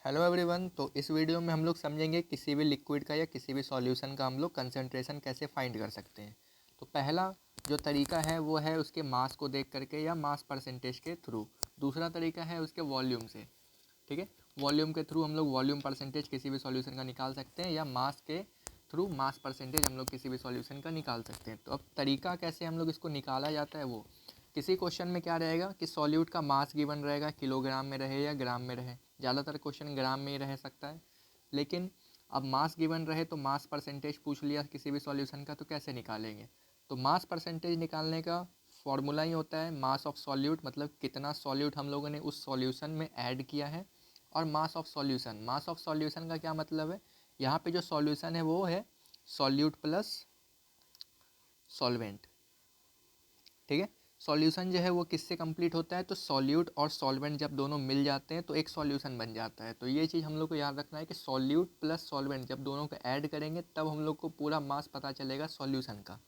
Hello everyone. तो इस video में हम लोग समझेंगे किसी भी लिक्विड का या किसी भी सॉल्यूशन का हम लोग कंसंट्रेशन कैसे फाइंड कर सकते हैं। तो पहला जो तरीका है वो है उसके मास को देख करके या मास परसेंटेज के थ्रू। दूसरा तरीका है उसके वॉल्यूम से। ठीक है, वॉल्यूम के थ्रू हम लोग वॉल्यूम परसेंटेज किसी भी सॉल्यूशन का निकाल सकते हैं या मास के थ्रू मास परसेंटेज हम लोग किसी भी सॉल्यूशन का निकाल सकते हैं। तो अब तरीका कैसे हम लोग इसको निकाला जाता है वो किसी क्वेश्चन में क्या रहेगा कि सॉल्यूट का मास गिवन रहेगा, किलोग्राम में रहे या ग्राम में रहे। ज़्यादातर क्वेश्चन ग्राम में ही रह सकता है, लेकिन अब मास गिवन रहे तो मास परसेंटेज पूछ लिया किसी भी सॉल्यूशन का, तो कैसे निकालेंगे। तो मास परसेंटेज निकालने का फॉर्मूला ही होता है मास ऑफ सॉल्यूट, मतलब कितना सॉल्यूट हम लोगों ने उस सॉल्यूशन में ऐड किया है, और मास of solution. Mass of solution का क्या मतलब है, यहाँ पे जो सॉल्यूशन है वो है सॉल्यूट प्लस सॉल्वेंट। ठीक है, सॉल्यूशन जो है वो किससे कंप्लीट होता है, तो सॉल्यूट और सॉल्वेंट जब दोनों मिल जाते हैं तो एक सॉल्यूशन बन जाता है। तो ये चीज़ हम लोग को याद रखना है कि सॉल्यूट प्लस सॉल्वेंट जब दोनों को ऐड करेंगे तब हम लोग को पूरा मास पता चलेगा सॉल्यूशन का।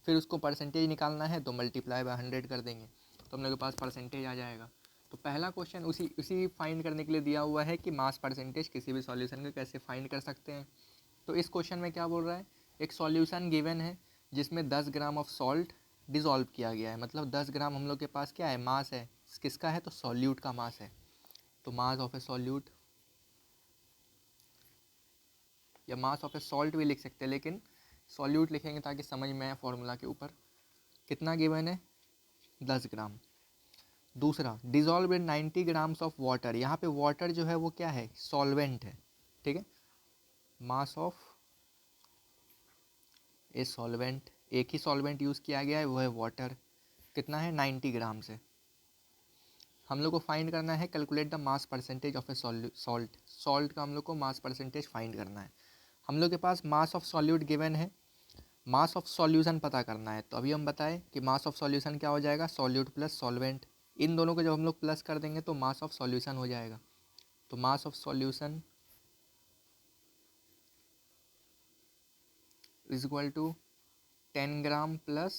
फिर उसको परसेंटेज निकालना है तो मल्टीप्लाई बाय 100 कर देंगे तो हम लोग के पास परसेंटेज आ जाएगा। तो पहला क्वेश्चन उसी उसी फाइंड करने के लिए दिया हुआ है कि मास परसेंटेज किसी भी सॉल्यूशन का कैसे फाइंड कर सकते हैं। तो इस क्वेश्चन में क्या बोल रहा है, एक सॉल्यूशन गिवन है जिसमें 10 ग्राम ऑफ सॉल्ट डिसॉल्व किया गया है। मतलब 10 ग्राम हम लोग के पास क्या है, मास है। किसका है, तो सॉल्यूट का मास है। तो मास ऑफ ए सॉल्यूट या मास ऑफ ए सॉल्ट भी लिख सकते हैं, लेकिन सॉल्यूट लिखेंगे ताकि समझ में आए फॉर्मूला के ऊपर। कितना गिवन है, 10 ग्राम। दूसरा, dissolve in 90 grams of water. यहाँ पे वाटर जो है वो क्या है, सॉल्वेंट है। ठीक है, मास ऑफ ए सॉल्वेंट, एक ही सॉल्वेंट यूज़ किया गया है वो है वाटर। कितना है, 90 ग्राम से हम लोग को फाइंड करना है calculate the mass percentage of A salt. Salt का हम लोग को मास परसेंटेज फाइंड करना है। हम लोग के पास मास ऑफ सॉल्यूट गिवन है, मास ऑफ सॉल्यूशन पता करना है। तो अभी हम बताएं कि मास ऑफ सॉल्यूशन क्या हो जाएगा, सॉल्यूट प्लस सॉल्वेंट। इन दोनों को जब हम लोग प्लस कर देंगे तो मास ऑफ सॉल्यूशन हो जाएगा। तो mass of solution is equal to 10 gram plus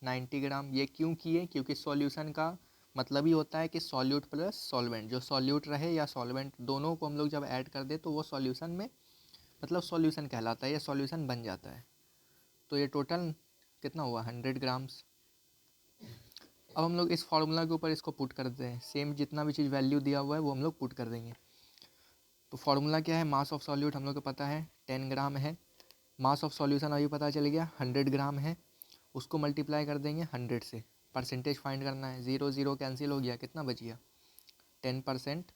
90 gram. ये क्यों किए, क्योंकि सॉल्यूशन का मतलब ही होता है कि सॉल्यूट प्लस सॉल्वेंट। जो सॉल्यूट रहे या सॉल्वेंट दोनों को हम लोग जब ऐड कर दे तो वो सॉल्यूशन में मतलब सॉल्यूशन कहलाता है या सॉल्यूशन बन जाता है। तो ये टोटल कितना हुआ, 100 ग्राम्स। अब हम लोग इस फार्मूला के ऊपर इसको पुट कर देते हैं, सेम जितना भी चीज़ वैल्यू दिया हुआ है वो हम लोग पुट कर देंगे। तो फार्मूला क्या है, मास ऑफ सॉल्यूट हम लोग को पता है 10 ग्राम है, मास ऑफ सॉल्यूशन अभी पता चल गया 100 ग्राम है, उसको मल्टीप्लाई कर देंगे 100 से। परसेंटेज फाइंड करना है, 0 0 कैंसिल हो गया, कितना बच गया 10%।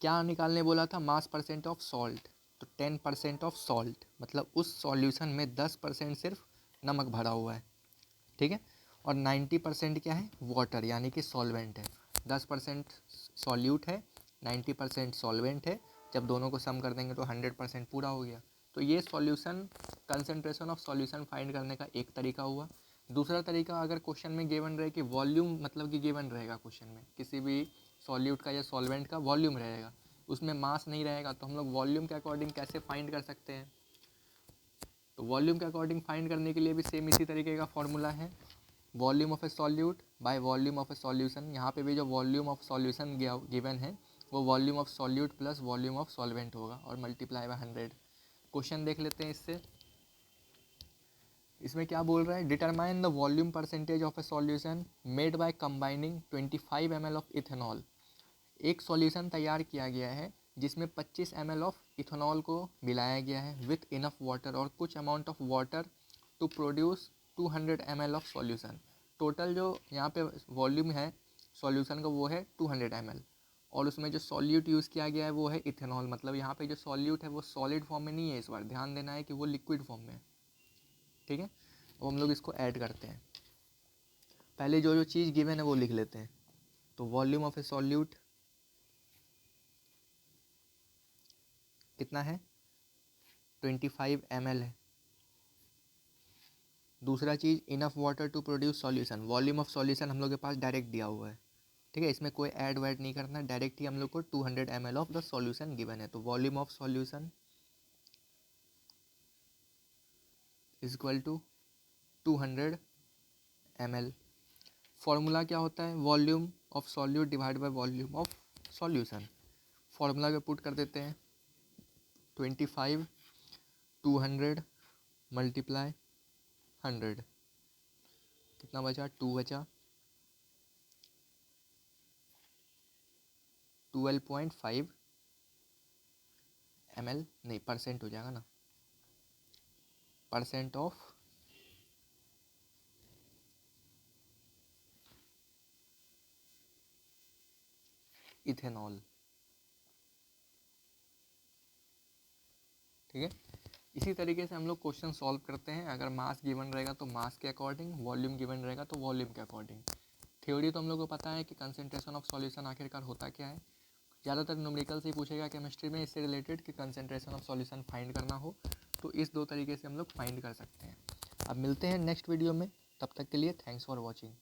क्या निकालने बोला था, मास परसेंट ऑफ सॉल्ट। तो 10% ऑफ सॉल्ट मतलब उस सॉल्यूशन में 10% सिर्फ नमक भरा हुआ है। ठीक है, और 90% क्या है, वाटर यानी कि सॉल्वेंट है। 10% सॉल्यूट है, 90% सॉल्वेंट है। जब दोनों को सम कर देंगे तो 100% पूरा हो गया। तो ये solution concentration of solution find करने का एक तरीका हुआ। दूसरा तरीका, अगर क्वेश्चन में गिवन रहे कि वॉल्यूम, मतलब कि गिवन रहेगा क्वेश्चन में किसी भी सॉल्यूट का या सॉल्वेंट का वॉल्यूम रहेगा, उसमें मास नहीं रहेगा, तो हम लोग वॉल्यूम के अकॉर्डिंग कैसे फाइंड कर सकते हैं। तो वॉल्यूम के अकॉर्डिंग फाइंड करने के लिए भी सेम इसी तरीके का फॉर्मूला है, volume of A solute bye volume of A solution. यहाँ पे भी जो वॉल्यूम ऑफ सॉल्यूशन गिवन है वो volume of solute plus volume of solvent होगा और मल्टीप्लाई बाय 100। क्वेश्चन देख लेते हैं इससे। इसमें क्या बोल रहा है, determine the volume percentage of A solution made by combining 25 ml of ethanol. एक सॉल्यूशन तैयार किया गया है जिसमें 25 ml ऑफ इथेनॉल को मिलाया गया है विथ इनफ वाटर और कुछ amount of water to produce 200 ml of solution. Total जो यहाँ पे वॉल्यूम है सॉल्यूशन का वो है 200 ml, और उसमें जो सॉल्यूट यूज़ किया गया है वो है इथेनॉल। मतलब यहाँ पे जो सॉल्यूट है वो सॉलिड फॉर्म में नहीं है, इस बार ध्यान देना है कि वो लिक्विड फॉर्म में है। ठीक है, अब हम लोग इसको ऐड करते हैं। पहले जो जो चीज़ गिवन है वो लिख लेते हैं। तो वॉल्यूम ऑफ ए सॉल्यूट कितना है, 25 ml है। दूसरा चीज़, enough water to produce solution. Volume of solution हम लोग के पास डायरेक्ट दिया हुआ है। ठीक है, इसमें कोई ऐड वैड नहीं करना, डायरेक्ट ही हम लोग को 200 ml of the solution given है। तो volume of solution is equal to 200 ml। Formula क्या होता है, volume of solute divide by volume of solution. Formula पे पुट कर देते हैं, 25 200 मल्टीप्लाई 100 कितना बचा, 2 बचा, 12.5 ml, नहीं परसेंट हो जाएगा ना, परसेंट ऑफ इथेनॉल। ठीक है, इसी तरीके से हम लोग क्वेश्चन सॉल्व करते हैं। अगर मास गिवन रहेगा तो मास के अकॉर्डिंग, वॉल्यूम गिवन रहेगा तो वॉल्यूम के अकॉर्डिंग। थ्योरी तो हम लोग को पता है कि कंसंट्रेशन ऑफ सॉल्यूशन आखिरकार होता क्या है। ज़्यादातर न्यूमेरिकल से ही पूछेगा केमिस्ट्री में इससे रिलेटेड कि कंसंट्रेशन ऑफ सॉल्यूशन फाइंड करना हो, तो इस 2 तरीके से हम लोग फाइंड कर सकते हैं। अब मिलते हैं नेक्स्ट वीडियो में, तब तक के लिए थैंक्स फॉर वॉचिंग।